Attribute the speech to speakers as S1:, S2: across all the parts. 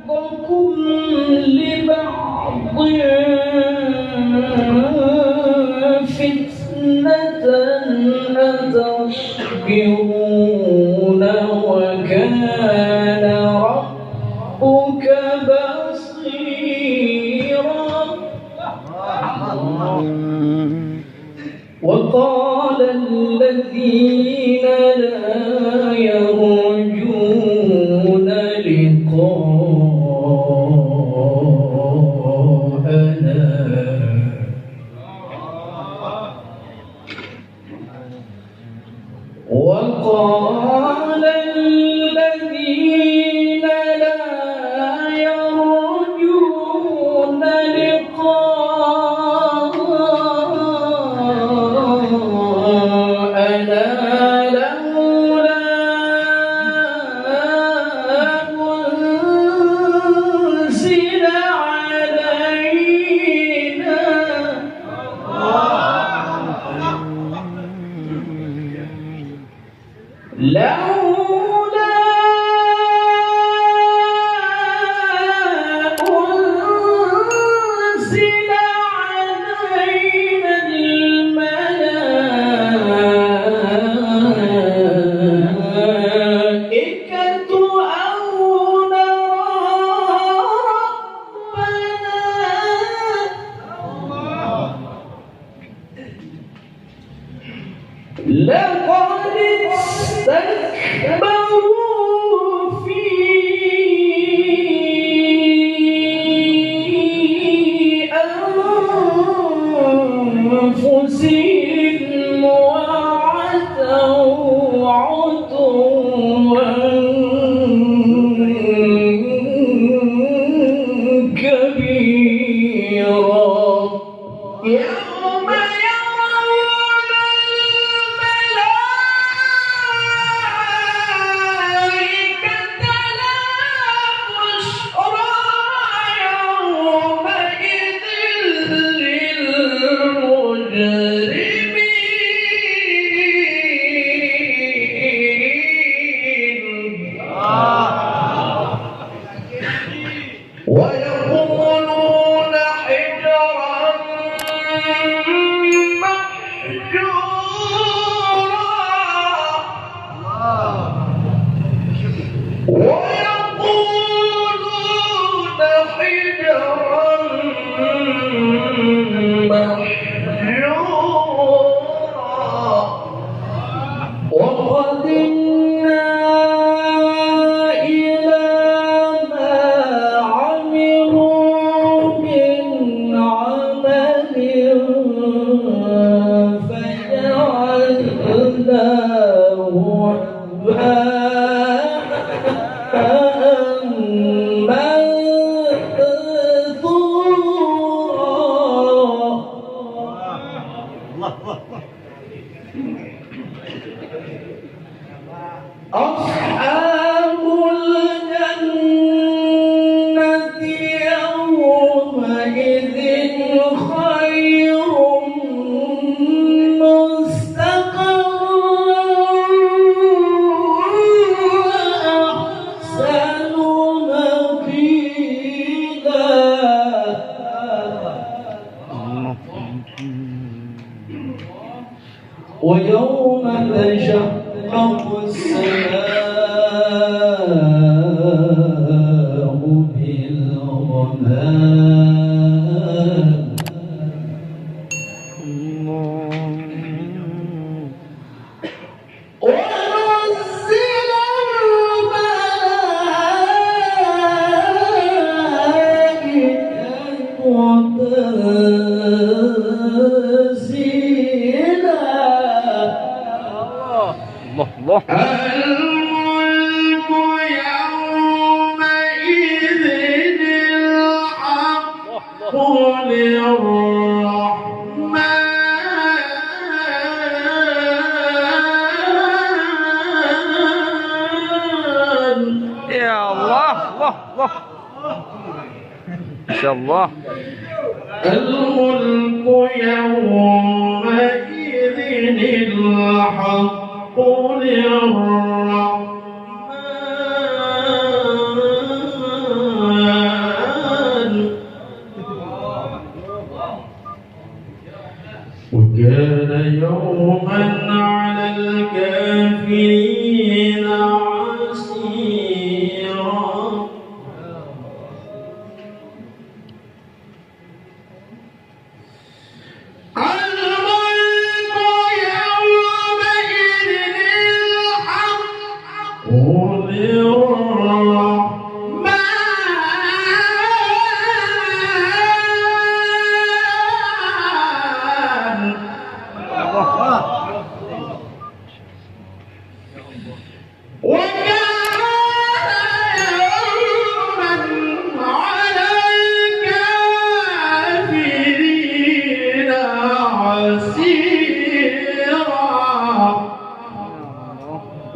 S1: بعضكم لبعض فتنة أتصبرون وكان ربك بصيرا. وقال الذين لا يرجون لقاءنا وقال الذين لا يرجون لقاءنا لولا أنزل علينا لولا أنزل علينا الملائكة أو نرى ربنا لقد استكبروا في أنفسهم وعتوا عتوا كبيرا. يوم يرون الملائكة لا بشرى يومئذ للمجرمين ويقولون حجرا محجورا ويقولون حجرا محجورا وقدمنا إلى ما عملوا من عمل فجعلناه هباء منثورا. أصحاب الجنة يومئذ خير مستقرا وأحسن مقيلا. ويوم تشقق السماء بالغمام ونزل الملائكة الملك يومئذ الحق للرحمن.
S2: يا الله الله الله ما شاء الله.
S1: الملك يومئذ الحق للرحمن. يوما على الكافرين عسيرا الملك يومئذ الحق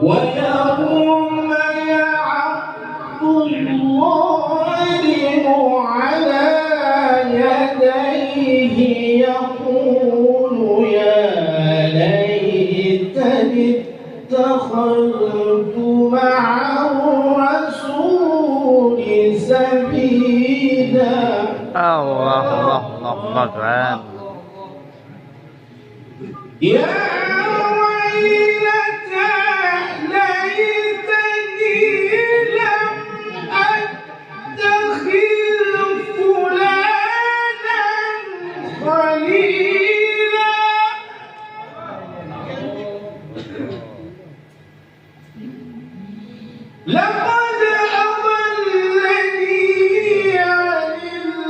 S1: ويوم يعض الظالم على يديه يقول يا ليتني اتخذت مع الرسول سبيلا.
S2: الله الله الله أكبر.
S1: يا ويلتى ليتني لم أتخذ فلانا خليلا. لقد أضلني عن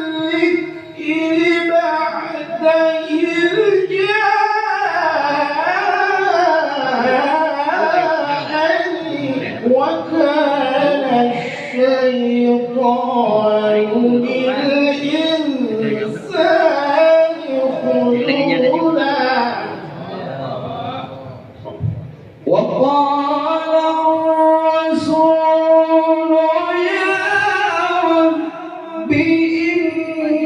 S1: الذكر بعد إذ جاءني وكان الشيطان للإنسان خذولا. وقال الرسول يا رب إن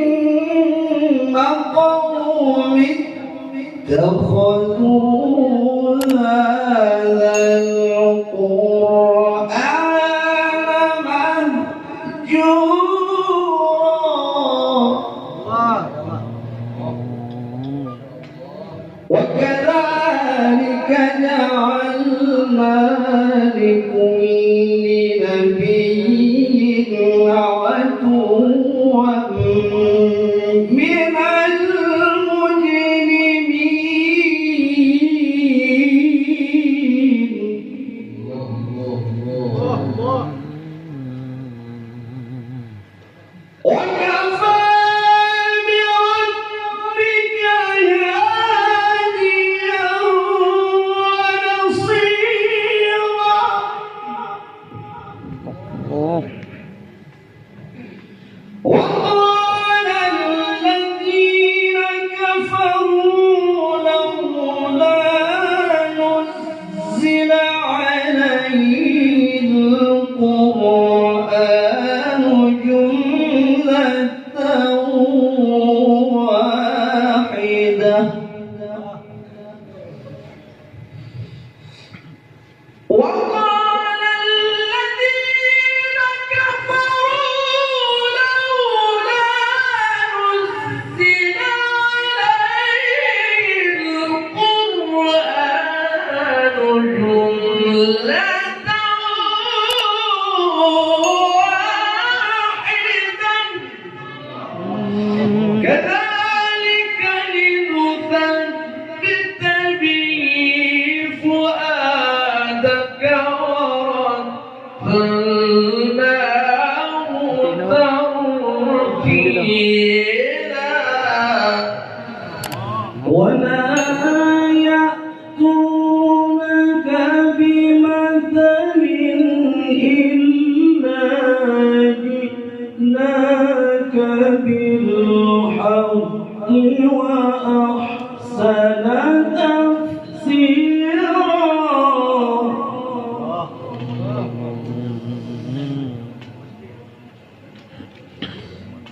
S1: قومي اتخذوا هذا القرآن مهجورا. وكذلك جعلنا لكل نبي عدوا من المجرمين. وكفى بربك هاديا ونصيرا. وقال الذين كفروا لولا نزل عليه القرآن جملة واحدة. وقال الذين كفروا لولا نزل عليه القرآن جملة واحدة كذلك لنثبت به فؤادك ورتلناه ترتيلا. ولا يأتونك بمثل إلا جئناك بالحق وأحسن تفسيرا.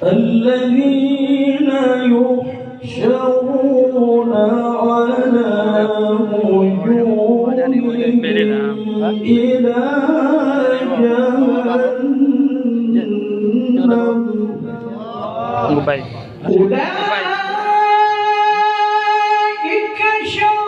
S1: الذين يحشرون على وجوههم إلى جهنم أولئك شر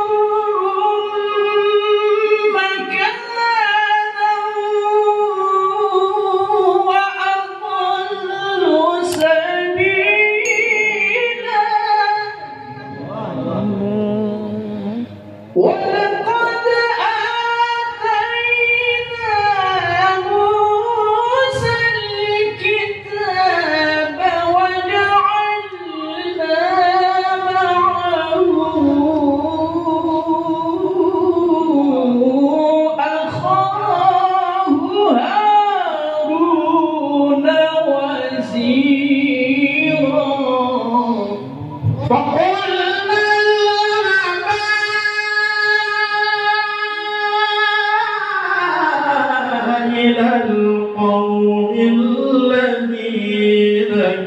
S1: القوم الذين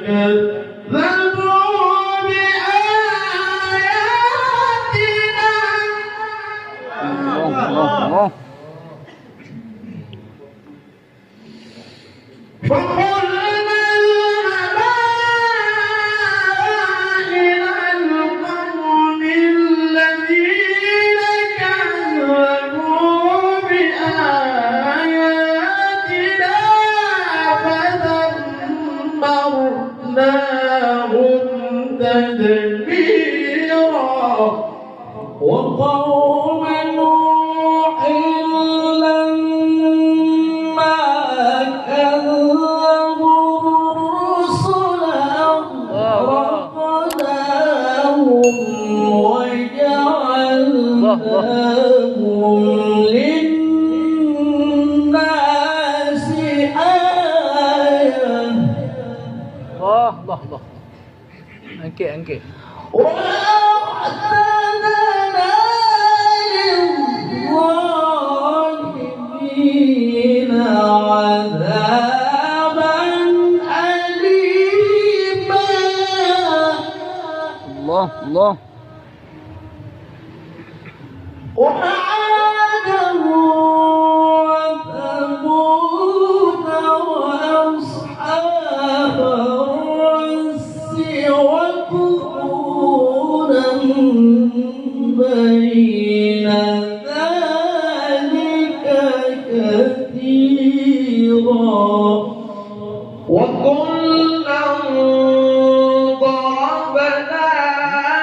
S1: كذبوا بآياتنا
S2: الله
S1: فقلنا اذهبا إلى القوم الذين كذبوا بآياتنا فدمرناهم تدميرا وقوم نوح لما كذبوا الرسل أغرقناهم وجعلناهم للناس آية
S2: الله angke
S1: وأعتدنا للظالمين عذابا أليما
S2: الله
S1: وعادا وثمود وأصحاب الرس وقرونا بين ذلك كثيرا وكلا ضربنا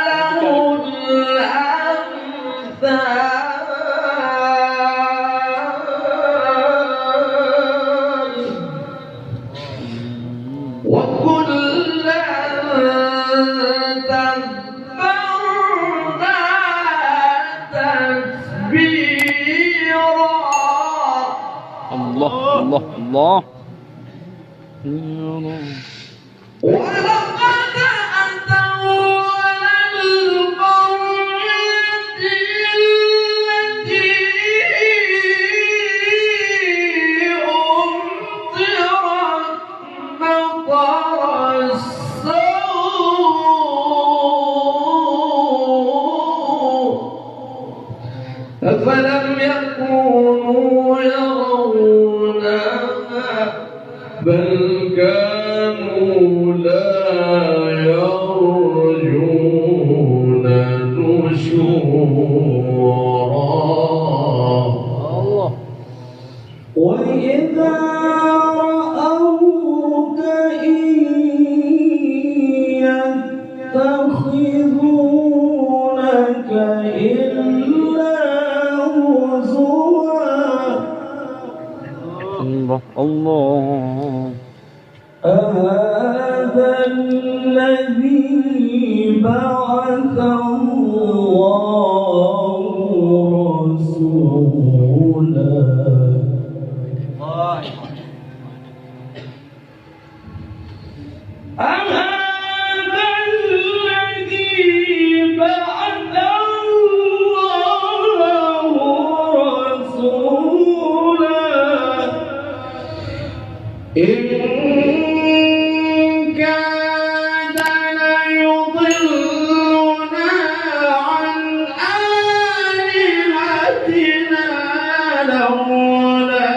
S1: له الأمثال وكلا تبرنا تتبيرا
S2: الله
S1: ولقد أتوا على القرية التي أمطرت مطر السوء أفلم يكونوا يرونها بل كانوا لا يرجون نشورا وإذا رأوك إن يتخذونك إلا هزوا
S2: الله
S1: هذا الذي بعث الله رسولا هذا الذي بعث الله رسولا إن كاد ليضلنا عن آلهتنا لولا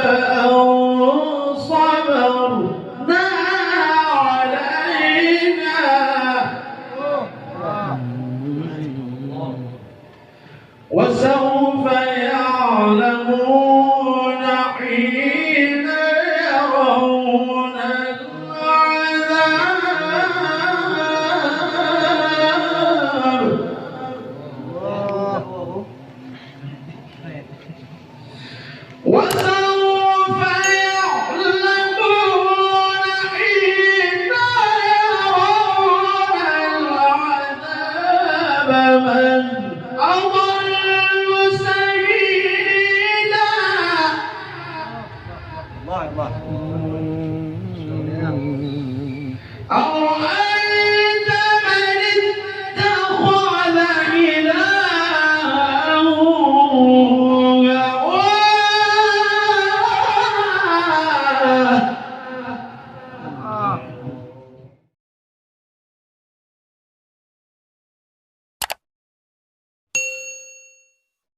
S1: أن صبرنا عليها وسوف يعلمون حين يرون العذاب وسوف يعلمون حين يرون العذاب من أضل